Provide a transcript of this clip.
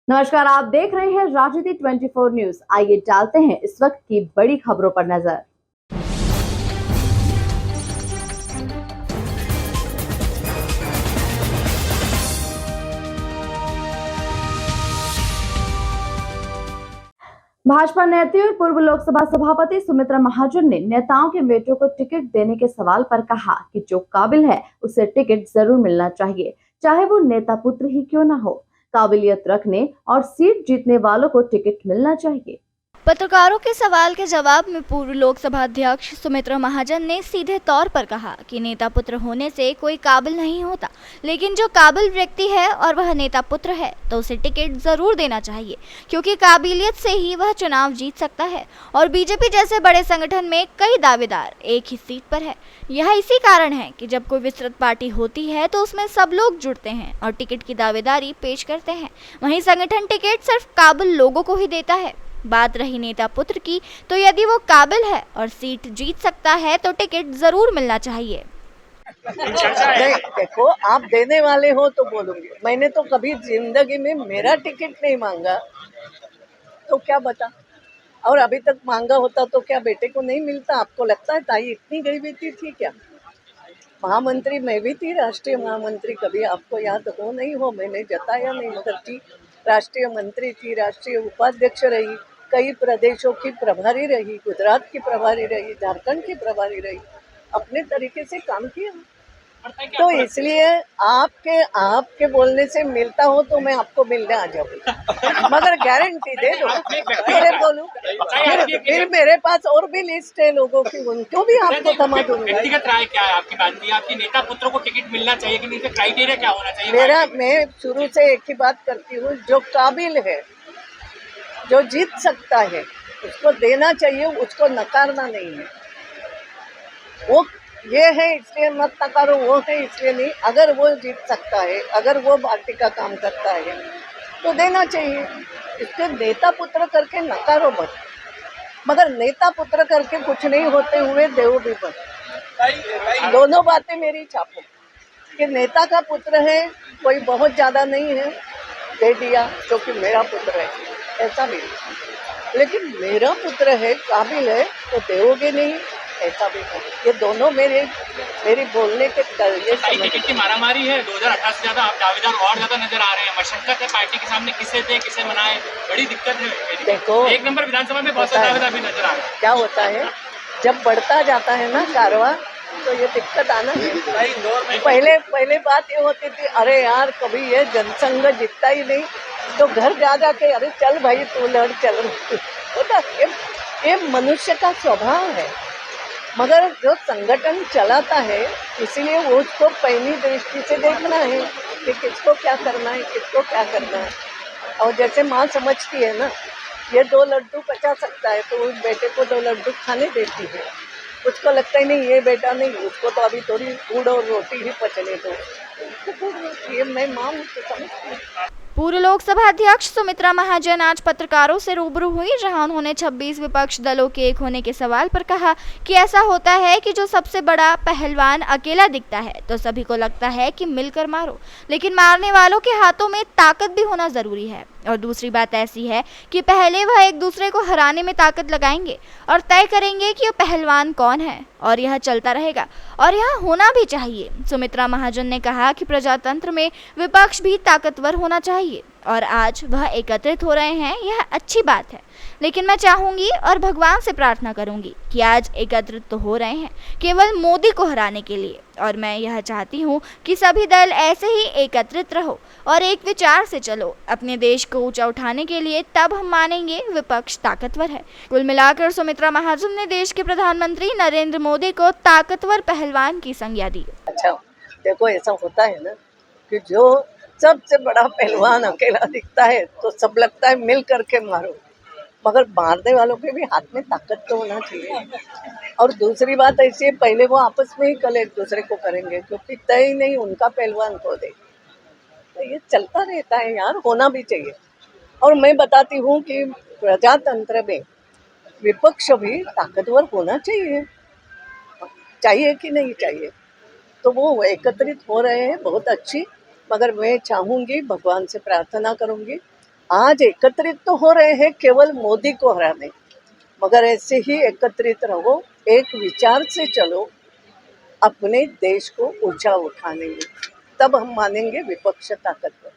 नमस्कार, आप देख रहे हैं राजनीति 24 न्यूज। आइए डालते हैं इस वक्त की बड़ी खबरों पर नजर। भाजपा नेत्री और पूर्व लोकसभा सभापति सुमित्रा महाजन ने नेताओं के बेटों को टिकट देने के सवाल पर कहा कि जो काबिल है उसे टिकट जरूर मिलना चाहिए, चाहे वो नेता पुत्र ही क्यों ना हो। काबिलियत रखने और सीट जीतने वालों को टिकट मिलना चाहिए। पत्रकारों के सवाल के जवाब में पूर्व लोकसभा अध्यक्ष सुमित्रा महाजन ने सीधे तौर पर कहा कि नेता पुत्र होने से कोई काबिल नहीं होता, लेकिन जो काबिल व्यक्ति है और वह नेता पुत्र है तो उसे टिकट जरूर देना चाहिए, क्योंकि काबिलियत से ही वह चुनाव जीत सकता है। और बीजेपी जैसे बड़े संगठन में कई दावेदार एक ही सीट पर है। यह इसी कारण है कि जब कोई विस्तृत पार्टी होती है तो उसमें सब लोग जुड़ते हैं और टिकट की दावेदारी पेश करते हैं। वहीं संगठन टिकट सिर्फ काबिल लोगों को ही देता है। बात रही नेता पुत्र की, तो यदि वो काबिल है और सीट जीत सकता है तो टिकट जरूर मिलना चाहिए। नहीं, देखो, आप देने वाले हो तो बोलूंगी। मैंने तो कभी जिंदगी में मेरा टिकट नहीं मांगा, तो क्या बता। और अभी तक मांगा होता तो क्या बेटे को नहीं मिलता? आपको लगता है ताई इतनी गरीबी थी क्या? महामंत्री मैं भी थी, राष्ट्रीय महामंत्री। कभी आपको याद हो नहीं हो, मैंने जताया नहीं, मगर थी। राष्ट्रीय मंत्री थी, राष्ट्रीय उपाध्यक्ष रही, कई प्रदेशों की प्रभारी रही, गुजरात की प्रभारी रही, झारखंड की प्रभारी रही। अपने तरीके से काम किया। तो इसलिए आपके बोलने से मिलता हो तो मैं आपको मिलने आ जाऊँ, मगर गारंटी दे दो फिर बोलूं। फिर मेरे पास और भी लिस्ट है लोगों की, उनको भी आपको थमा दूंगा। व्यक्तिगत राय क्या है आपकी बात की? आपकी नेता पुत्र को टिकट मिलना चाहिए कि नहीं? क्राइटेरिया क्या होना चाहिए? मैं शुरू से एक ही बात करती हूँ, जो काबिल है, जो जीत सकता है, उसको देना चाहिए, उसको नकारना नहीं है। वो ये है इसलिए मत नकारो, वो है इसलिए नहीं। अगर वो जीत सकता है, अगर वो पार्टी का काम करता है तो देना चाहिए। इसके नेता पुत्र करके नकारो मत, मगर नेता पुत्र करके कुछ नहीं होते हुए देव भी मत। दोनों बातें मेरी छापो कि नेता का पुत्र है, कोई बहुत ज्यादा नहीं है, दे दिया क्योंकि मेरा पुत्र है, ऐसा भी नहीं। लेकिन मेरा पुत्र है, काबिल है, तो देवोगे नहीं, ऐसा भी नहीं। ये दोनों मेरी बोलने के तरीके टिकट की मारामारी है। 2018 से ज्यादा आप दावेदार और ज्यादा नजर आ रहे हैं। मशक्कत है पार्टी के सामने, किसे दे किसे मनाए, बड़ी दिक्कत है। देखो, एक नंबर विधानसभा में बहुत सारे दावेदार भी नजर आ रहे हैं। क्या होता है, जब बढ़ता जाता है ना कारवा, तो ये दिक्कत आना। पहले बात ये होती थी, अरे यार कभी ये जनसंघ जीतता ही नहीं, तो घर जा के अरे चल भाई तू लड़, चल होता। ये मनुष्य का स्वभाव है। मगर जो संगठन चलाता है, इसीलिए वो उसको पहली दृष्टि से देखना है कि किसको क्या करना है, किसको क्या करना है। और जैसे माँ समझती है ना, ये 2 लड्डू पचा सकता है तो उस बेटे को 2 लड्डू खाने देती है। उसको लगता ही नहीं ये बेटा नहीं, उसको तो अभी थोड़ी गुड़ और रोटी ही पचने दो। ये मैं माँ मुझसे समझती हूँ। पूर्व लोकसभा अध्यक्ष सुमित्रा महाजन आज पत्रकारों से रूबरू हुई, जहां उन्होंने 26 विपक्ष दलों के एक होने के सवाल पर कहा कि ऐसा होता है कि जो सबसे बड़ा पहलवान अकेला दिखता है तो सभी को लगता है कि मिलकर मारो, लेकिन मारने वालों के हाथों में ताकत भी होना जरूरी है। और दूसरी बात ऐसी है कि पहले वह एक दूसरे को हराने में ताकत लगाएंगे और तय करेंगे कि पहलवान कौन है, और यह चलता रहेगा और यह होना भी चाहिए। सुमित्रा महाजन ने कहा कि प्रजातंत्र में विपक्ष भी ताकतवर होना चाहिए और आज वह एकत्रित हो रहे हैं, यह अच्छी बात है। लेकिन मैं चाहूंगी और भगवान से प्रार्थना करूंगी कि आज एकत्रित तो हो रहे हैं केवल मोदी को हराने के लिए, और मैं यह चाहती हूं कि सभी दल ऐसे ही एकत्रित रहो और एक विचार से चलो अपने देश को ऊंचा उठाने के लिए, तब हम मानेंगे विपक्ष ताकतवर है। कुल मिलाकर सुमित्रा महाजन ने देश के प्रधानमंत्री नरेंद्र मोदी को ताकतवर पहलवान की संज्ञा दी। अच्छा, देखो ऐसा होता है ना कि जो सबसे बड़ा पहलवान अकेला दिखता है तो सब लगता है मिल करके मारो, मगर मारने वालों के भी हाथ में ताकत तो होना चाहिए। और दूसरी बात ऐसी है, पहले वो आपस में ही कल एक दूसरे को करेंगे, क्योंकि तय ही नहीं उनका पहलवान को दे। तो ये चलता रहता है यार, होना भी चाहिए। और मैं बताती हूँ कि प्रजातंत्र में विपक्ष भी ताकतवर होना चाहिए, चाहिए कि नहीं चाहिए। तो वो एकत्रित हो रहे हैं, बहुत अच्छी। मगर मैं चाहूँगी, भगवान से प्रार्थना करूँगी आज एकत्रित तो हो रहे हैं केवल मोदी को हराने, मगर ऐसे ही एकत्रित रहो, एक विचार से चलो, अपने देश को ऊंचा उठाने में, तब हम मानेंगे विपक्ष ताकतवर।